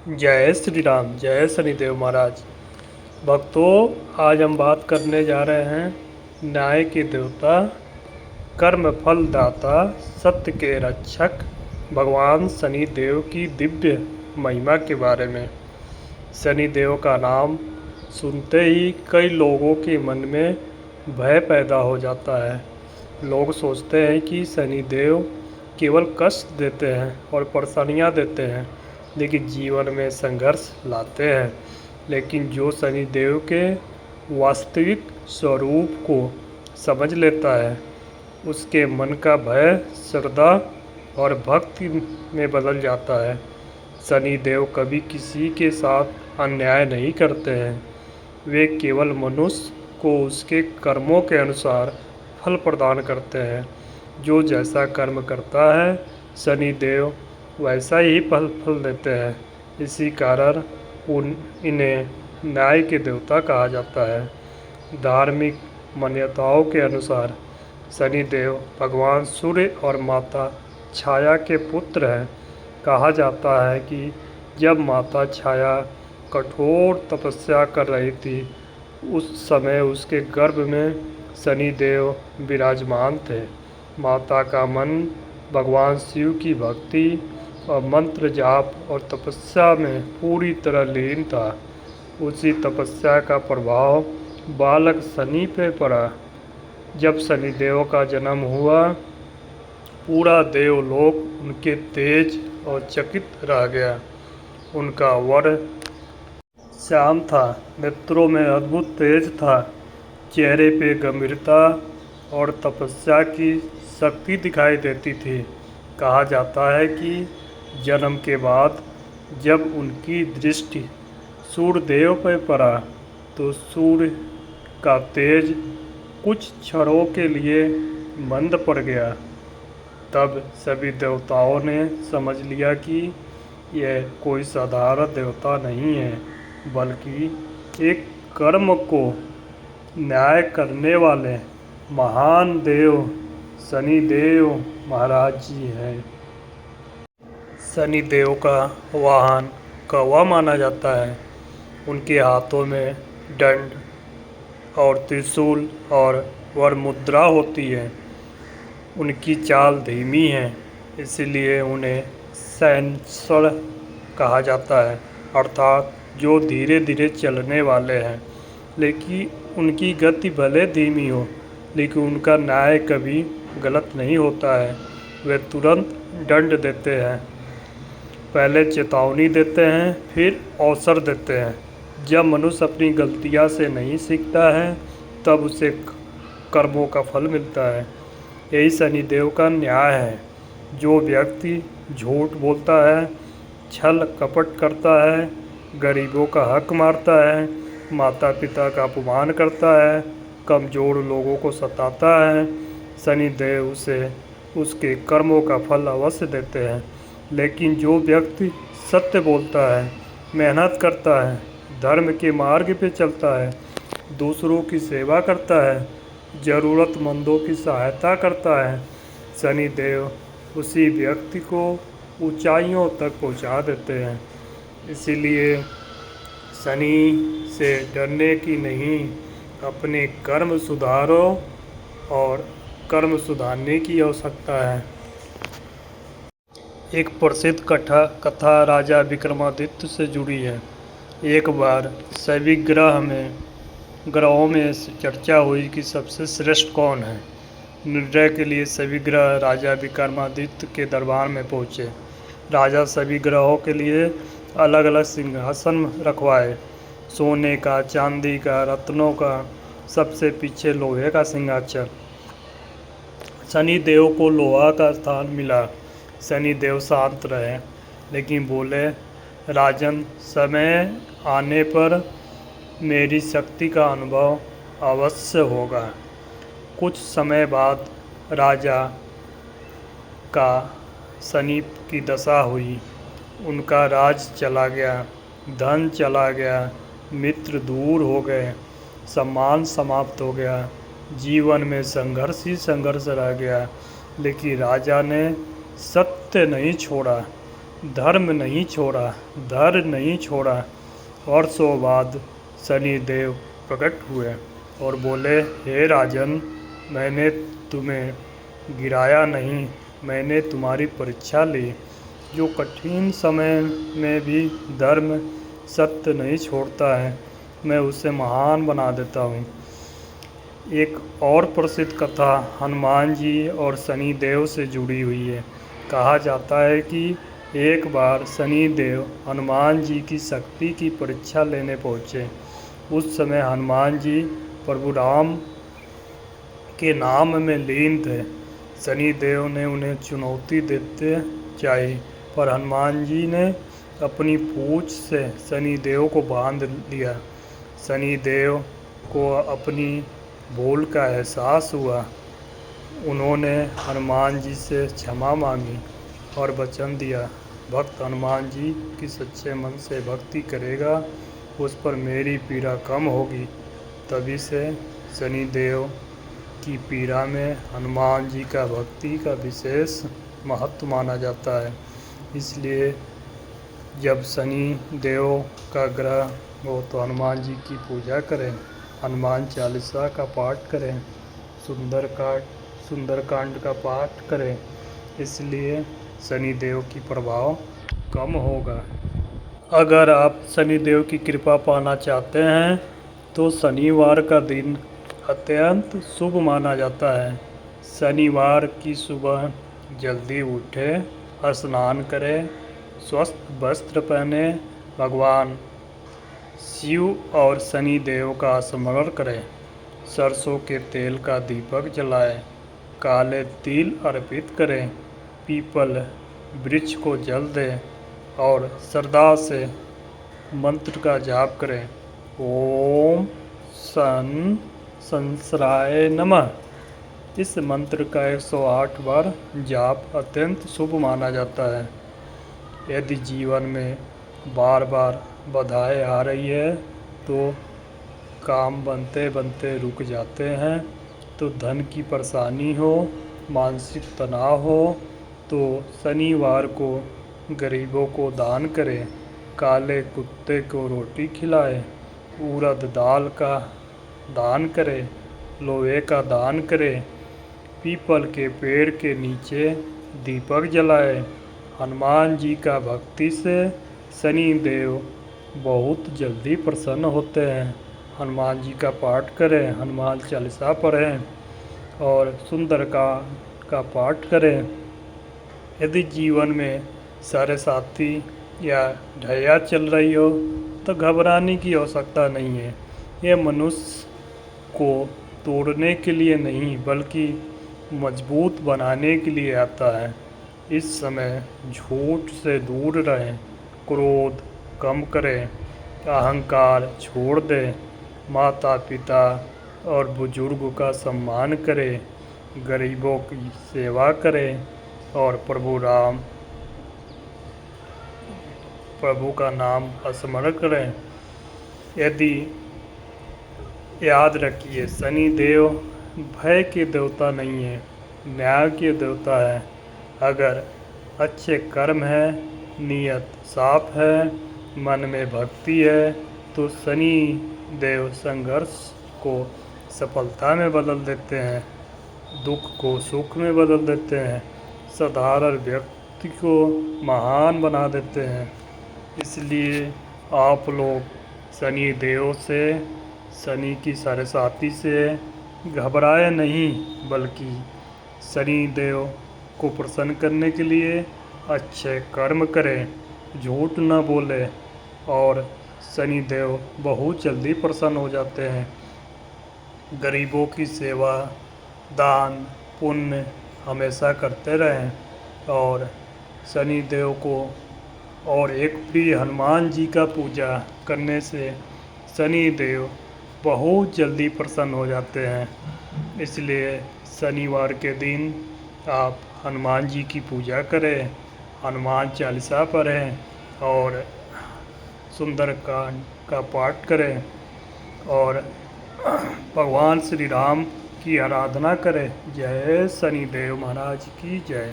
जय श्री राम, जय शनिदेव महाराज। भक्तों, आज हम बात करने जा रहे हैं न्याय के देवता, कर्म फल दाता, सत्य के रक्षक भगवान शनिदेव की दिव्य महिमा के बारे में। शनिदेव का नाम सुनते ही कई लोगों के मन में भय पैदा हो जाता है। लोग सोचते हैं कि शनिदेव केवल कष्ट देते हैं और परेशानियां देते हैं, लेकिन जीवन में संघर्ष लाते हैं। लेकिन जो शनिदेव के वास्तविक स्वरूप को समझ लेता है, उसके मन का भय श्रद्धा और भक्ति में बदल जाता है। शनिदेव कभी किसी के साथ अन्याय नहीं करते हैं। वे केवल मनुष्य को उसके कर्मों के अनुसार फल प्रदान करते हैं। जो जैसा कर्म करता है, शनिदेव वैसा ही फल देते हैं। इसी कारण इन्हें न्याय के देवता कहा जाता है। धार्मिक मान्यताओं के अनुसार शनिदेव भगवान सूर्य और माता छाया के पुत्र हैं। कहा जाता है कि जब माता छाया कठोर तपस्या कर रही थी, उस समय उसके गर्भ में शनिदेव विराजमान थे। माता का मन भगवान शिव की भक्ति और मंत्र जाप और तपस्या में पूरी तरह लीन था। उसी तपस्या का प्रभाव बालक शनि पे पड़ा। जब शनिदेव का जन्म हुआ, पूरा देवलोक उनके तेज और चकित रह गया। उनका वर श्याम था, नेत्रों में अद्भुत तेज था, चेहरे पे गंभीरता और तपस्या की शक्ति दिखाई देती थी। कहा जाता है कि जन्म के बाद जब उनकी दृष्टि सूर्यदेव पर पड़ा, तो सूर्य का तेज कुछ क्षणों के लिए मंद पड़ गया। तब सभी देवताओं ने समझ लिया कि यह कोई साधारण देवता नहीं है, बल्कि एक कर्म को न्याय करने वाले महान देव शनिदेव महाराज जी हैं। शनिदेव का वाहन कौवा माना जाता है। उनके हाथों में दंड और त्रिशूल और वरमुद्रा होती है। उनकी चाल धीमी है, इसलिए उन्हें सैंसड़ कहा जाता है, अर्थात जो धीरे धीरे चलने वाले हैं। लेकिन उनकी गति भले धीमी हो, लेकिन उनका न्याय कभी गलत नहीं होता है। वे तुरंत दंड देते हैं, पहले चेतावनी देते हैं, फिर अवसर देते हैं। जब मनुष्य अपनी गलतियां से नहीं सीखता है, तब उसे कर्मों का फल मिलता है। यही शनिदेव का न्याय है। जो व्यक्ति झूठ बोलता है, छल कपट करता है, गरीबों का हक मारता है, माता पिता का अपमान करता है, कमज़ोर लोगों को सताता है, शनिदेव उसे उसके कर्मों का फल अवश्य देते हैं। लेकिन जो व्यक्ति सत्य बोलता है, मेहनत करता है, धर्म के मार्ग पे चलता है, दूसरों की सेवा करता है, ज़रूरतमंदों की सहायता करता है, शनिदेव उसी व्यक्ति को ऊंचाइयों तक पहुंचा देते हैं। इसीलिए शनि से डरने की नहीं, अपने कर्म सुधारो और कर्म सुधारने की आवश्यकता है। एक प्रसिद्ध कथा राजा विक्रमादित्य से जुड़ी है। एक बार सभी ग्रहों में चर्चा हुई कि सबसे श्रेष्ठ कौन है। निर्णय के लिए सभी ग्रह राजा विक्रमादित्य के दरबार में पहुँचे। राजा सभी ग्रहों के लिए अलग अलग सिंहासन रखवाए, सोने का, चांदी का, रत्नों का, सबसे पीछे लोहे का सिंहासन। शनिदेव को लोहा का स्थान मिला। शनिदेव शांत रहे, लेकिन बोले, राजन, समय आने पर मेरी शक्ति का अनुभव अवश्य होगा। कुछ समय बाद राजा का शनि की दशा हुई। उनका राज चला गया, धन चला गया, मित्र दूर हो गए, सम्मान समाप्त हो गया, जीवन में संघर्ष ही संघर्ष रह गया। लेकिन राजा ने सत्य नहीं छोड़ा। धर्म नहीं छोड़ा, धर्म नहीं छोड़ा। वर्षों बाद शनिदेव प्रकट हुए और बोले, हे राजन, मैंने तुम्हें गिराया नहीं, मैंने तुम्हारी परीक्षा ली। जो कठिन समय में भी धर्म सत्य नहीं छोड़ता है, मैं उसे महान बना देता हूँ। एक और प्रसिद्ध कथा हनुमान जी और शनिदेव से जुड़ी हुई है। कहा जाता है कि एक बार शनिदेव हनुमान जी की शक्ति की परीक्षा लेने पहुँचे। उस समय हनुमान जी प्रभु राम के नाम में लीन थे। शनिदेव ने उन्हें चुनौती देते चाही, पर हनुमान जी ने अपनी पूंछ से शनिदेव को बांध लिया। शनिदेव को अपनी भूल का एहसास हुआ। उन्होंने हनुमान जी से क्षमा मांगी और वचन दिया, भक्त हनुमान जी की सच्चे मन से भक्ति करेगा, उस पर मेरी पीड़ा कम होगी। तभी से शनिदेव की पीड़ा में हनुमान जी का भक्ति का विशेष महत्व माना जाता है। इसलिए जब शनि देव का ग्रह हो तो हनुमान जी की पूजा करें, हनुमान चालीसा का पाठ करें, सुंदरकांड का पाठ करें। इसलिए शनि देव की प्रभाव कम होगा। अगर आप शनि देव की कृपा पाना चाहते हैं तो शनिवार का दिन अत्यंत शुभ माना जाता है। शनिवार की सुबह जल्दी उठें, स्नान करें, स्वस्थ वस्त्र पहने, भगवान शिव और शनि देव का स्मरण करें, सरसों के तेल का दीपक जलाएं, काले तिल अर्पित करें, पीपल वृक्ष को जल दें और श्रद्धा से मंत्र का जाप करें। ओम सन संसराय नमः। इस मंत्र का 108 बार जाप अत्यंत शुभ माना जाता है। यदि जीवन में बार बार बाधाएं आ रही है तो काम बनते बनते रुक जाते हैं, तो धन की परेशानी हो, मानसिक तनाव हो, तो शनिवार को गरीबों को दान करें, काले कुत्ते को रोटी खिलाएं, उड़द दाल का दान करें, लोहे का दान करें, पीपल के पेड़ के नीचे दीपक जलाएं। हनुमान जी का भक्ति से शनि देव बहुत जल्दी प्रसन्न होते हैं। हनुमान जी का पाठ करें, हनुमान चालीसा पढ़ें और सुंदरकांड का पाठ करें। यदि जीवन में सारे साथी या ढैया चल रही हो तो घबराने की आवश्यकता नहीं है। यह मनुष्य को तोड़ने के लिए नहीं बल्कि मजबूत बनाने के लिए आता है। इस समय झूठ से दूर रहें, क्रोध कम करें, अहंकार छोड़ दें, माता पिता और बुजुर्ग का सम्मान करें, गरीबों की सेवा करें और प्रभु का नाम स्मरण करें। यदि याद रखिए, शनि देव भय के देवता नहीं है, न्याय के देवता है। अगर अच्छे कर्म है, नियत साफ है, मन में भक्ति है तो शनि देव संघर्ष को सफलता में बदल देते हैं, दुख को सुख में बदल देते हैं, साधारण व्यक्ति को महान बना देते हैं। इसलिए आप लोग शनि देव से, शनि की सरसाती से घबराए नहीं, बल्कि शनि देव को प्रसन्न करने के लिए अच्छे कर्म करें, झूठ न बोले और शनि देव बहुत जल्दी प्रसन्न हो जाते हैं। गरीबों की सेवा, दान पुण्य हमेशा करते रहें और शनि देव को और एक प्रिय हनुमान जी का पूजा करने से शनि देव बहुत जल्दी प्रसन्न हो जाते हैं। इसलिए शनिवार के दिन आप हनुमान जी की पूजा करें, हनुमान चालीसा पढ़ें और सुंदरकांड का पाठ करें और भगवान श्री राम की आराधना करें। जय शनिदेव महाराज की जय।